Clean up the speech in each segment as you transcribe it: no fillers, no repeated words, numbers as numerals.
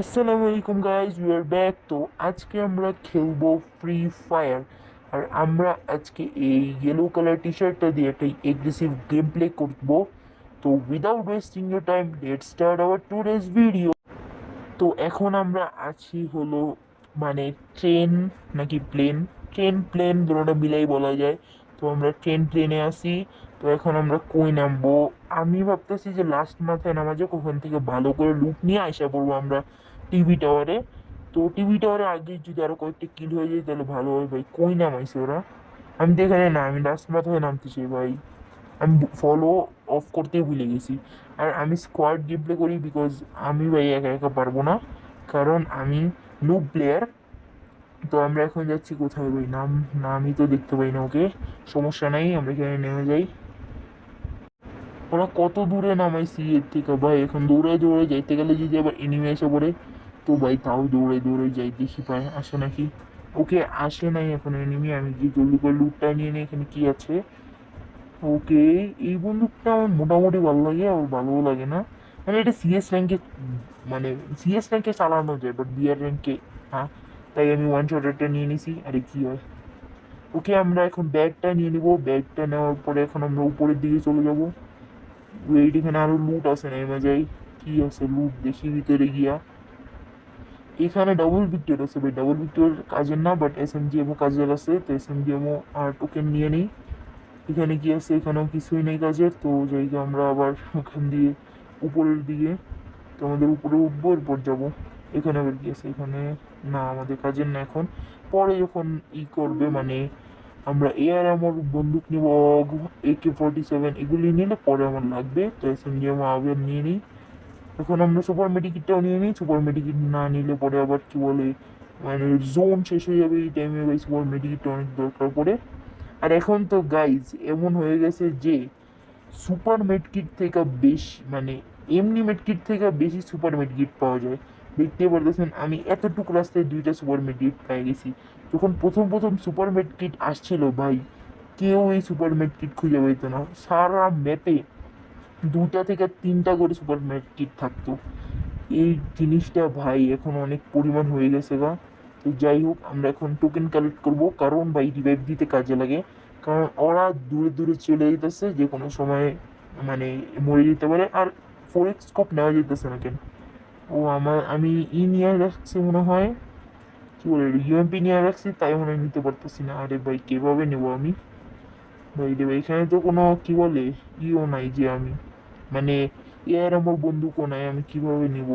আসসালামু আলাইকুম guys, we are back. তো আজকে আমরা খেলবো ফ্রি ফায়ার। আর আমরা আজকে এই ইয়েলো কালার টি শার্টটা দিয়ে একটা এগ্রেসিভ গেম প্লে করবো। তো without wasting your time, let's start our today's video. তো এখন আমরা আছি হলো মানে ট্রেন নাকি প্লেন, ট্রেন প্লেন দুটোটা মিলাই বলা যায়। তো আমরা ট্রেন প্লেনে আসি। তো এখন আমরা কই নামবো? আমি ভাবতেছি যে লাস্ট মাথায় নামা যাক, ওখান থেকে ভালো করে লুট নিয়ে আসা পড়বো আমরা টিভি টাওয়ারে। তো টিভি টাওয়ারে আগে যদি আরো কয়েকটা কিল হয়ে যায় তাহলে ভালো হয়। ভাই কই নামাইছে ওরা? আমি তো এখানে না, আমি লাস্ট মাথায় নামতে চাই ভাই। আমি ফলো অফ করতে ভুলে গেছি। আর আমি স্কোয়াড গেম প্লে করি বিকজ আমি ভাই একা একা পারবো না, কারণ আমি নুব প্লেয়ার। তো আমরা এখন যাচ্ছি কোথায় ভাই? নামই তো দেখতে পাই না ওকে। সমস্যা নাই, আমরা এখানে নেমে যাই। ওরা কত দূরে নামাইছি এর থেকে ভাই, এখন দৌড়ে দৌড়ে যাইতে গেলে যদি আবার এনিমে এসে পড়ে, তো ভাই তাও দৌড়ে দৌড়ে যাই, দেখি পায় আসে নাকি। ওকে, আসে নাই এখন এনিমি। আমি যে জলদি করে লুটটা নিয়ে নিই। এখানে কি আছে? ওকে, এই বন্দুকটা আমার মোটামুটি ভালো লাগে, আর ভালোও লাগে না। মানে এটা সিএস র্যাঙ্কে, মানে সিএস র্যাঙ্কে চালানো যায়, বাট বিআর র্যাঙ্কে হ্যাঁ। তাই আমি ওয়ান শটারটা নিয়ে নিছি। আরে কি হয়? ওকে, আমরা এখন ব্যাগটা নিয়ে নিব। ব্যাগটা নেওয়ার পরে এখন আমরা উপরের দিকে চলে যাব। ওয়েট, এখানে আরো লুট আছে, নেমে যাই। কি আছে লুট দেখি ভিতরে গিয়া। এখানে ডাবল ভিক্টর আছে ভাই, ডাবল ভিক্টর কাজের না, বাট এস এম জি এমও কাজের আছে। তো এস এম জি এমও আর টোকেন নিয়ে নিই। এখানে কি আছে? এখানেও কিছুই নেই কাজের। তো জায়গা আমরা আবার ওখান দিয়ে উপরের দিকে। তো আমাদের উপরে উঠবো, এরপর যাবো। এখানে আবার কি আছে? এখানে না, আমাদের কাজের না এখন। পরে যখন করবে মানে আমরা এআর আমার বন্দুক নিব, AK-47 এগুলি নিলে পরে আমার লাগবে। তো এস এম জি আমার আবার নিয়ে নিই। এখন আমরা সুপার মেডিকিটটাও নিয়ে নিই। সুপার মেডিকিট না নিলে পরে আবার কি বলে, মানে জোন শেষ হয়ে যাবে এই টাইমে ভাই, সুপার মেডিকিটটা অনেক দরকার পড়ে। আর এখন তো গাইজ এমন হয়ে গেছে যে সুপার মেডকিট থেকে বেশি, মানে এমনি মেডকিট থেকে বেশি সুপার মেডকিট পাওয়া যায়। দেখতে পারতেছেন আমি এতটুকু রাস্তায় দুইটা সুপার মেডকিট পেয়ে গেছি। যখন প্রথম প্রথম সুপার মেডকিট আসছিল ভাই, কেউ এই সুপার মেডকিট খুঁজে পাইতো না। সারা ম্যাপে দুটা থেকে তিনটা করে সুপার মেডকিট থাকতো। এই জিনিসটা ভাই এখন অনেক পরিমাণ হয়ে গেছে গা। তো যাই হোক, আমরা এখন টোকেন কালেক্ট করব, কারণ ভাই রিভাইভ দিতে কাজে লাগে। কারণ ওরা দূরে দূরে চলে যেতেছে, যে কোনো সময় মানে মরে যেতে পারে। আর ফোর এক্স স্কোপ নেওয়া যেতেছে না কেন? আমি নিয়ে রাখছি মনে হয়, কি বলে, ইউএমপি নিয়ে রাখছি, তাই মনে হয় নিতে পারতেছি না। আরে ভাই কীভাবে নেবো আমি? ভাই রে ভাই, এখানে তো কোনো কি বলে নাই যে আমি মানে এর আমার বন্দুকও নাই, আমি কিভাবে নিব?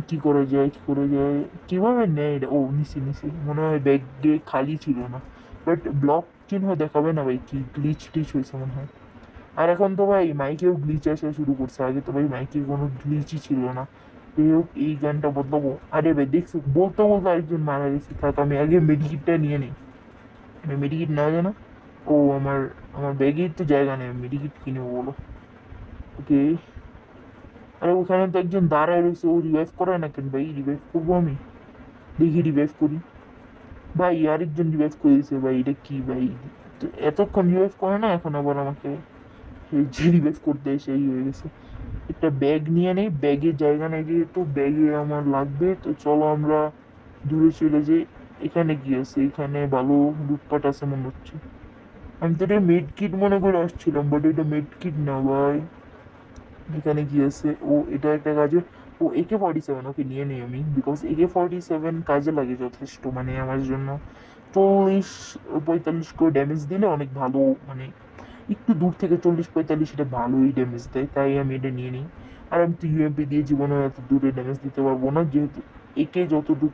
কি করে যায়, কি করে যায়, কিভাবে নেয় এটা? ও নিছি নিছি, মনে হয় ব্যাগে খালি ছিল না। বাট ব্লক চিহ্ন দেখাবে না ভাই, কি গ্লিচ টিচ হয়েছে মনে হয়। আর এখন তো ভাই মাইকেও গ্লিচ আসা শুরু করছে, আগে তো ভাই মাইকে কোনো গ্লিচই ছিল না। যাই হোক, এই গানটা বদলাবো। আরে ভাই দেখছি বলতে বলতে আরেকজন মারা গেছে, থাক আমি আগে মেডিকিটটা নিয়ে নিই। মেডিকিট নেওয়া যায় না? ও আমার আমার ব্যাগেই তো জায়গা নেই, মেডিকিট কিনে বলো। ওকে। আরে ওখানে তো একজন দাঁড়ায় রয়েছে, ও রিভাইভ করে না কেন ভাই? রিভাইভ করবো আমি, দেখি রিভাইভ করি। ভাই আরেকজন রিভাইভ করে দিয়েছে ভাই, এটা কি ভাই? তো এতক্ষণ রিভাইভ করে না, এখন আবার আমাকে এই যে রিভাইভ করতে এসে এই হয়ে গেছে। একটা ব্যাগ নিয়ে নেই, ব্যাগের জায়গা নেই যেহেতু, ব্যাগে আমার লাগবে। তো চলো আমরা দূরে চলে যাই। এখানে কি আছে? এখানে ভালো লুটপাট আছে মনে হচ্ছে। আমি তো এটা মেড কিট মনে করে আসছিলাম, বাট এটা মেড কিট না ভাই। এখানে কি আছে? ও এটা একটা কাজে, ও AK-47, ওকে নিয়ে নিই আমি, বিকজ AK-47 কাজে লাগে যথেষ্ট, মানে আমার জন্য 40-45 করে ড্যামেজ দিলে অনেক ভালো। মানে একটু দূর থেকে 40-45 এটা ভালোই ড্যামেজ দেয়, তাই আমি এটা নিয়ে নিই। আর আমি তো ইউএমপি দিয়ে জীবনে এত দূরে ড্যামেজ দিতে পারবো না, যেহেতু একে যতটুকু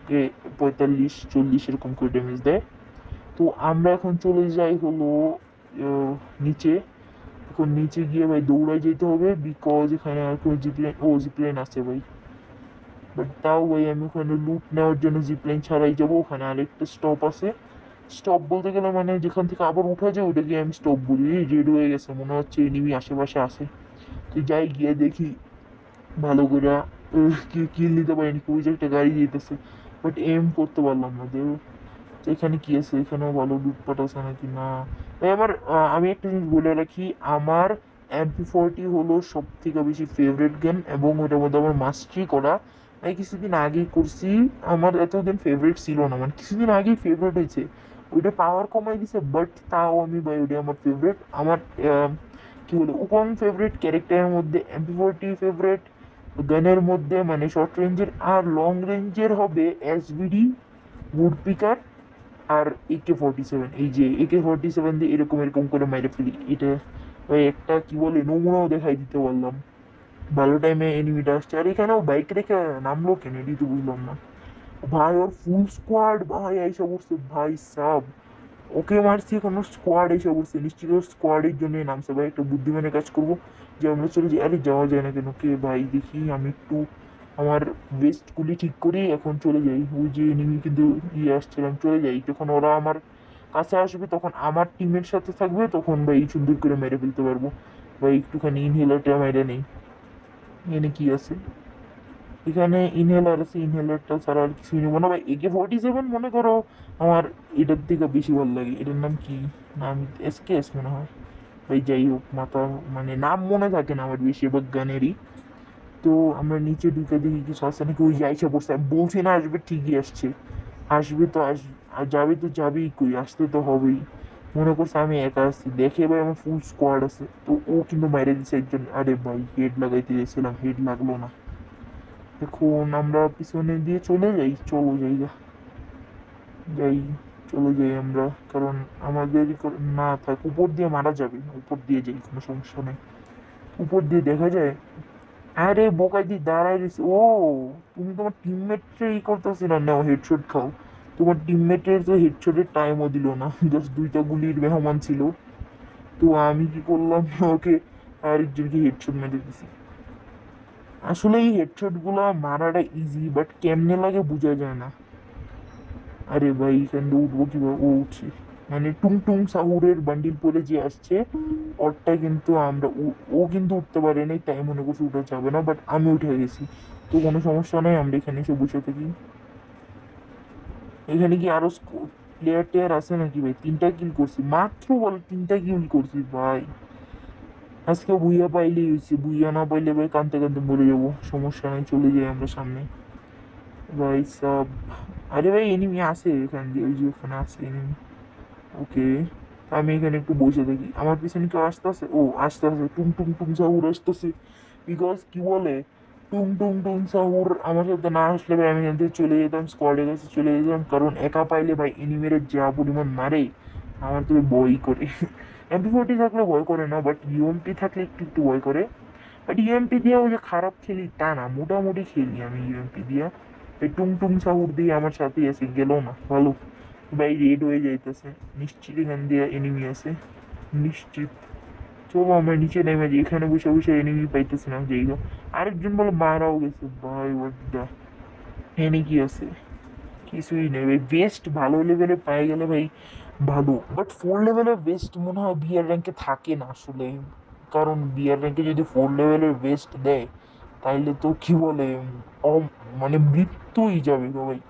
45-40 এরকম করে ড্যামেজ দেয়। তো আমরা এখন চলে যাই হলো নিচে। এখন নিচে গিয়ে ভাই দৌড়াই যেতে হবে, বিকজ এখানে আর কোনো জিপলাইন, ও জিপলাইন আছে ভাই। বাট তাও ভাই আমি ওখানে লুট নেওয়ার জন্য জিপলাইন ছাড়াই যাবো। ওখানে আরেকটা স্টপ আছে। স্টপ বলতে গেলে মানে যেখান থেকে আবার উঠা যায় ওটাকে আমি স্টপ বলি। রেড হয়ে গেছে, মনে হচ্ছে এনিমি আশেপাশে আছে। তো যাই গিয়ে দেখি ভালো করে কি কিল নিতে পারিনি, ওই যে একটা গাড়ি যেতেছে, বাট এম করতে পারলাম না। তো এখানে কি আছে? এখানেও ভালো লুটপাট আছে নাকি না? ভাই আমার আমি একটা জিনিস বলে রাখি, আমার MP40 হলো সব থেকে বেশি ফেভারিট গেম, এবং ওটার মধ্যে আমার মাস্টারি করা। আমি কিছুদিন আগেই করছি। আমার এতদিন ফেভারিট ছিল না, মানে কিছুদিন আগেই ফেভারিট হয়েছে। ওইটা পাওয়ার কমাই দিছে, বাট তাও আমি ভাই ওইটা আমার ফেভারিট। আমার কি বলে উকং ফেভারিট, ক্যারেক্টারের মধ্যে MP40 ফেভারিট, গানের মধ্যে মানে শর্ট রেঞ্জের আর লং রেঞ্জের হবে SVD, উড পিকার আর AK-47। এই যে AK-47 দিয়ে এরকম এরকম করে মাইরে ফেলি, এটা ভাই একটা কি বলে নমুনাও দেখাই দিতে পারলাম। ভালো টাইমে এনিমিটা আসছে, আর এখানেও বাইক রেখে নামলো কেন এটি তো বুঝলাম না। ভাই ওর ফুল স্কোয়াড ভাই এসে পড়ছে ভাই সাব। ওকে মারছি, কোনো স্কোয়াড এসে পড়ছে, নিশ্চিত ওর স্কোয়াডের জন্য নামছে। ভাই একটা বুদ্ধিমানের কাজ করবো যে আমরা চলে যাই। আরে যাওয়া যায় না কেন, কে ভাই দেখি আমি একটু আমার ওয়েস্ট গুলি ঠিক করি, এখন চলে যাই। ওই যে এনিমি কিন্তু আসছিলাম, চলে যাই। যখন ওরা আমার কাছে আসবে তখন আমার টিমের সাথে থাকবে, তখন ভাই সুন্দর করে মেরে ফেলতে পারবো। ভাই একটুখানি ইনহেলারটা মেরে নেই। এখানে কি আছে? এখানে ইনহেলার আছে, ইনহেলারটা ছাড়া আর কিছুই নেবো না ভাই। AK-47 মনে করো আমার এটার থেকে বেশি ভালো লাগে। এটার নাম কি? নাম SKS মনে হয়। ভাই যাই হোক, মাথা মানে নাম মনে থাকে না আমার বেশিরভাগ গানেরই। তো আমরা নিচে ঢুকে দেখি কিছু আছে নাকি। ওই যে আইসা পড়ছে, আমি বলছি না আসবে, ঠিকই আসছে। আসবে তো আর যাবে তো যাবেই, কই আসতে তো হবেই। মনে করছে আমি একা আসছি, দেখে ভাই আমার ফুল স্কোয়াড আছে। তো ও কিন্তু বাইরে দিচ্ছে একজন। আরে ভাই হেড লাগাইতে গেছিলাম, হেড লাগলো না। এখন আমরা পিছনে দিয়ে চলে যাই, চলো জায়গা যাই, চলে যাই আমরা। কারণ আমাদের না থাক, উপর দিয়ে মারা যাবে, উপর দিয়ে যাই, কোনো সমস্যা নেই। উপর দিয়ে দেখা যায়। আরে বোকাই দিয়ে দাঁড়ায় রয়েছে ও। তুমি তোমার টিমমেটকে করতেছি না, নাও হেডশট খাও। তোমার টিমমেটের তো হেডশটের টাইমও দিল না, জাস্ট দুইটা গুলির মেহমান ছিল। তো আমি কি করলাম, ওকে আরেকজনকে হেডশট মেরে দিছি। আসলে এই হেডশট গুলা মারাটা ইজি, বাট কেমনে লাগে বোঝা যায় না। আরে ভাই এখান দিয়ে উঠবো কিভাবে? ও উঠছি। মানে টুং টুং সাহুরের বান্ডিল পরে যে আসছে, ওরটা কিন্তু আমরা ও কিন্তু উঠতে পারে নাই, তাই মনে করছি উঠা যাবে না, বাট আমি উঠে গেছি। তো কোনো সমস্যা নেই, আমরা এখানে এসে বসে থাকি। এখানে কি আরো প্লেয়ার টেয়ার আছে নাকি? ভাই 3টা কিল করছি মাত্র, বল 3টা কিল করছি ভাই। আজকে বুইয়া পাইলেই হয়েছে, বুইয়া না পাইলে ভাই কানতে কানতে মরে যাবো। সমস্যা নাই, চলে যাই আমরা সামনে। ভাই সব, আরে ভাই এনিমি আছে এখান দিয়ে, ওই যে ওখানে আছে এনিমি। ওকে, আমি এখানে একটু বসে থাকি। আমার পিছনে কেউ আসতেছে, ও আসতে আসে টুং টুং টুং সাহুর আসতেছে। বিকজ কি বলে, টুং টুং টুং সাহুর আমার সাথে না আসলে ভাই আমি এখান থেকে চলে যেতাম, স্কোয়াডের কাছে চলে যেতাম। কারণ একা পাইলে ভাই এনিমের যা পরিমাণ মারে, আমার তো ভয় করে। MP40 থাকলে ভয় করে না, বাট UMP থাকলে একটু একটু ভয় করে। বাট UMP দিয়ে ওই যে খারাপ খেলি তা না, মোটামুটি খেলি আমি UMP দিয়ে। এই টুং টুং সাহুর দিয়ে আমার সাথে এসে গেল না ভালো। ভাই রেড হয়ে যাইতেছে, নিশ্চিত এখান দিয়ে এনিমি আছে, নিশ্চিত। চলো আমরা নিচে নেমে যাই, এখানে বসে বসে এনিমি পাইতেছি না যাইগা। আরেকজন বলে মারাও গেছে ভাই, ওয়ার্ডা এনে কি আছে? কিছুই নেই ভাই। বেস্ট ভালো লেভেলে পাই গেলে ভাই ভালো, বাট 4 লেভেলের বেস্ট মনে হয় বিয়ার র্যাঙ্কে থাকে না আসলে। কারণ বিয়ার র্যাঙ্কে যদি 4 লেভেলের বেস্ট দেয়, তাইলে তো কি বলে মানে মৃত্যুই যাবে গো ভাই।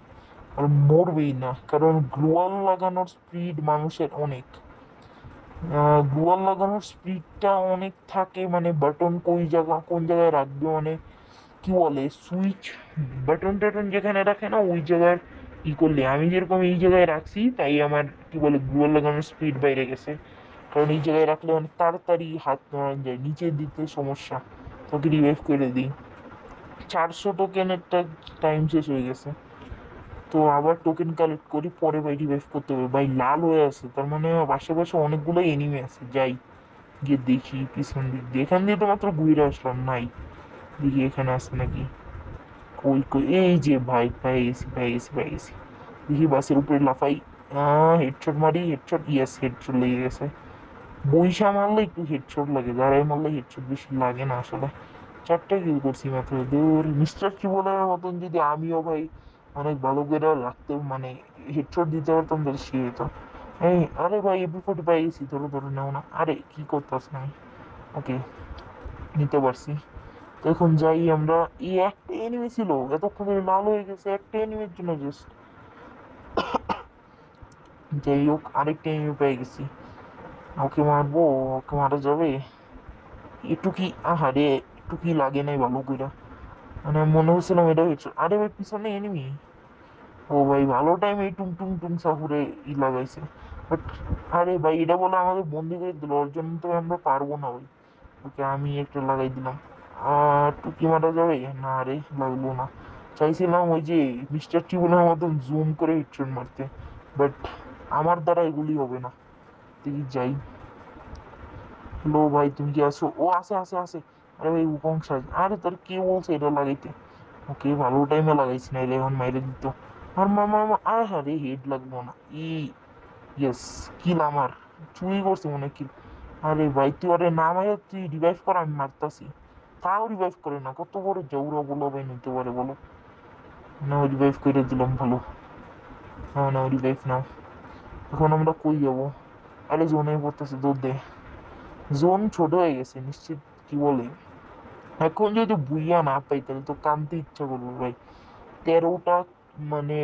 আর মরবেই না, কারণ গ্লোয়াল লাগানোর স্পিড মানুষের অনেক। গ্লোয়াল লাগানোর স্পিডটা অনেক থাকে, মানে বাটন কই জায়গা কোন জায়গায় রাখবে, মানে কি বলে সুইচ বাটন টাটন যেখানে রাখে না ওই জায়গায় ই করলে, আমি যেরকম এই জায়গায় রাখছি তাই আমার কি বলে গ্লোয়াল লাগানোর স্পিড বাইরে গেছে। কারণ এই জায়গায় রাখলে অনেক তাড়াতাড়ি হাত নাড়ানো যায়, নিচে দিতে সমস্যা। তোকে রিভাইভ করে দিই। 400 টোকেনেরটা টাইম শেষ হয়ে গেছে। তো আবার টোকেন কালেক্ট করি, পরে ভাই রিভাইভ করতে হবে। ভাই লাল হয়ে আছে, তার মানে আশেপাশে অনেকগুলো এনিমি আছে। যাই গিয়ে দেখি পিছন দিক দিয়ে, এখান দিয়ে তো মাত্র ঘুরে আসলাম, নাই। দেখি এখানে আছে নাকি। কই কই, এই যে ভাই পাই গেছি পাই গেছি পাই গেছি। দেখি বাসের উপরে লাফাই, হেডশট মারি, হেডশট, ইয়েস হেডশট লেগে গেছে। বইসা মারলে একটু হেডশট লাগে, দাঁড়ায় মারলে হেডশট বেশি লাগে না আসলে। 4টা কিল করছি মাত্র। দূর মিস্টার জীবনের মতন যদি আমিও ভাই অনেক ভালো করে লাগতো, মানে হেডশট দিতে পারতাম, তাহলে সে হতো। এই আরে ভাই MP40 পাই গেছি, ধরো ধরো নেও না। আরে কি করতেছ না? ওকে, নিতে পারছি। তো এখন যাই আমরা। এই একটা এনিমি ছিল এতক্ষণ ধরে, লাল হয়ে গেছে একটা এনিমির জন্য জাস্ট। যাই হোক আরেকটা এনিমি পেয়ে গেছি। ওকে মারবো, ওকে মারা যাবে। একটু কি, আহারে একটু কি লাগে নাই ভালো কইরা। মানে মনে হচ্ছিলাম এটা হচ্ছে, আরে ভাই পিছনে এনিমি। ও ভাই ভালো টাইম এই টুং টুং টুং সাহুরে লাগাইছে। বাট আরে ভাই এটা বলে আমাদের বন্দি করে দিল, ওর জন্য তো আমরা পারবো না ভাই। ওকে আমি একটা লাগাই দিলাম। টুকি মারা যাবে না রে, লাগলো না। চাইছিলাম ওই যে মিস্টার টিউনের মতন জুম করে হেডশট মারতে, বাট আমার দ্বারা এগুলি হবে না। দেখি যাই। হ্যালো ভাই তুমি কি আছো? ও আছে আছে আছে। আরে ভাই উকং সাজ, আরে তোর কে বলছে এটা লাগাইতে? ওকে ভালো টাইমে লাগাইছি না, এলে এখন মাইরে দিত। আর মামা আয় হ্যাঁ রে, হেড লাগলো না। ইয়েস, কিল আমার। চুরি করছে মনে হয় কিল। আরে ভাই তুই আরে না মাইরে তুই রিভাইভ কর, আমি মারতাছি। তাও রিভাইভ করে না, কত বড় জৌরা বলো ভাই নিতে পারে বলো। না রিভাইভ করে দিলাম, ভালো। নাও নাও রিভাইভ নাও। এখন আমরা কই যাবো? আরে জোনে পড়তেছে, দৌড় দে। জোন ছোট হয়ে গেছে নিশ্চিত। কি বলে, এখন যদি বুইয়া না পাই তাহলে তো কানতে ইচ্ছা করবো ভাই। 13টা মানে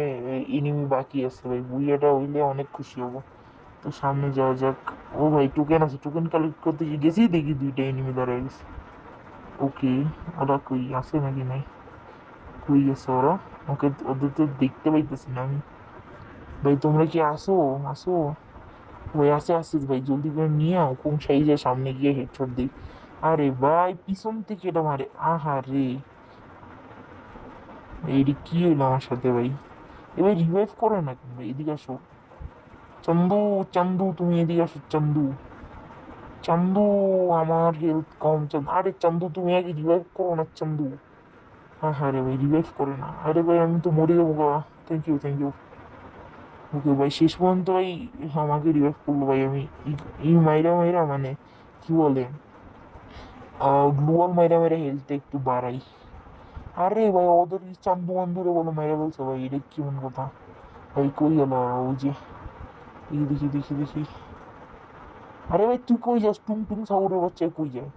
এনিমি বাকি আছে ভাই, বুইয়াটা হইলে অনেক খুশি হবো। তো সামনে যাওয়া যাক। ও ভাই টোকেন আছে, টোকেন কালেক্ট করতে গেছি, দেখি দুইটা এনিমি দাঁড়ায় গেছে। ওকে, ওরা কই আছে নাকি নাই? কই গেছে ওরা? ওকে ওদের তো দেখতে পাইতেছি না আমি। ভাই তোমরা কি আসো? আসো। ওই আছে আছে ভাই, জলদি করে নিয়ে আও, কোন সাইজের সামনে গিয়ে হেডশট দিই। আরে ভাই পিছন থেকে এটা মারে, আহা রে। এইটি কি হইলো আমার সাথে ভাই? এবার রিভাইভ করে না কেন ভাই? এদিকে আসো চন্দু। চান্দু তুমি এদিকে আসো চান্দু। চান্দু, আমার হেলথ কম। আরে চান্দু তুমি আগে রিভাইভ করো না চান্দু। হ্যাঁ হ্যাঁ রে ভাই, রিভাইভ করে না। আরে ভাই আমি তো মরে যাবো গা। Thank you thank you. Okay ভাই শেষ পর্যন্ত ভাই আমাকে রিভাইভ করলো ভাই। আমি এই মাইরা মাইরা মানে কি বলে, গ্লুয়াল মাইরা মাইরা হেলথ একটু বাড়াই। আরে ভাই ওদের চান্দু মান্দুরে বলো মাইরা বলছে ভাই, এটা কেমন কথা? ভাই কই গেল ওই যে, এই দেখি দেখি দেখি। আরে ভাই তুই কই যাস? টুং টুং সাউরের বাচ্চা কই যায়?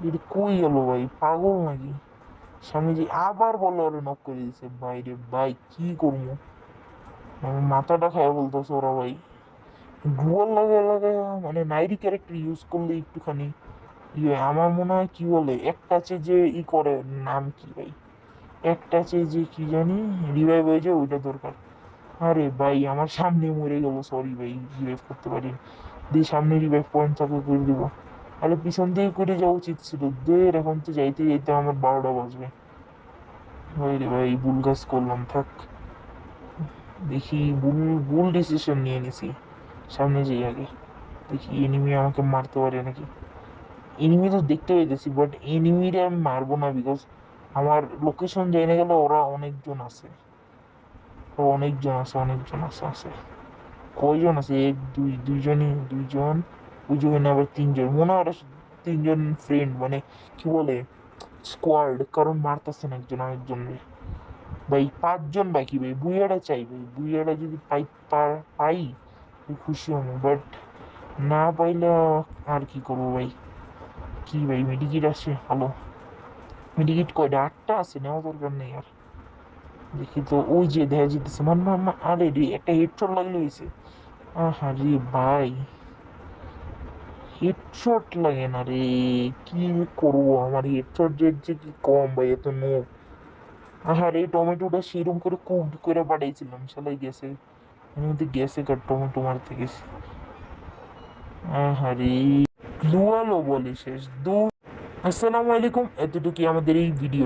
এটা কই গেল ভাই, পাগল নাকি? সামনে যে আবার বলো ওরে নক করে দিছে ভাই রে ভাই, কি করবো? আমার মাথাটা খায় বলতেছে ওরা ভাই। গ্লুয়াল লাগে লাগে মানে নাইরি ক্যারেক্টার ইউজ করলে একটুখানি ইয়ে আমার মনে হয় কি বলে, এক টাচে যে ই করে, নাম কি ভাই, এক টাচে যে কি জানি রিভাইভ হয়ে যায়, ওইটা দরকার। আরে ভাই আমার সামনে মরে গেল, সরি ভাই রিভাইভ করতে পারিনি। দিয়ে সামনে রিভাইভ পয়েন্ট থাকলে করে দিব। আরে পিছন দিয়ে করে যাওয়া উচিত ছিল, দের এখন তো যাইতে যাইতে আমার 12টা বাজবে। ভাই রে ভাই ভুল কাজ করলাম, থাক। দেখি ভুল ভুল ডিসিশন নিয়ে নিছি। সামনে যাই আগে, দেখি এনিমি আমাকে মারতে পারে নাকি। এনিমি তো দেখতে পাইতেছি, বাট এনিমিরে আমি মারবো না, বিকজ আমার লোকেশন জেনে গেলে ওরা অনেকজন আছে। অনেকজন আছে অনেকজন আছে আছে। কয়জন আছে? এক দুই, দুইজনই, দুইজন। ওই যে ওখানে আবার তিনজন, মনে হয় ওরা তিনজন ফ্রেন্ড মানে কি বলে স্কোয়াড, কারণ মারতেছে না একজন আরেকজন। ভাই 5জন বাকি ভাই, বুইয়াটা চাই ভাই, বুইয়াটা যদি পাই খুশি হবো, বাট না পাইলে আর কি করবো ভাই। কি ভাই মেডিকিট আছে? হ্যালো, মেডিকিট কয়টা? 8টা আছে, নেওয়া দরকার নেই আর। দেখি তো ওই যে দেখা যেতেছে আরে রে একটা হেডশট লাগলে হয়েছে। আহা রে ভাই, হেডশট লাগে না রে। কি করবো, আমার হেডশট রেট যে কি কম ভাই, এত নো। আহা রে টমেটোটা সেরকম করে কুক করে পাঠাইছিলাম, শালাই গেছে। আমি তো গেছে কার টমেটো মারতে গেছি। আহা রে, গ্লুয়ালও বলে শেষ দূর। আসসালামু আলাইকুম, এতটুকু আমাদের এই ভিডিও।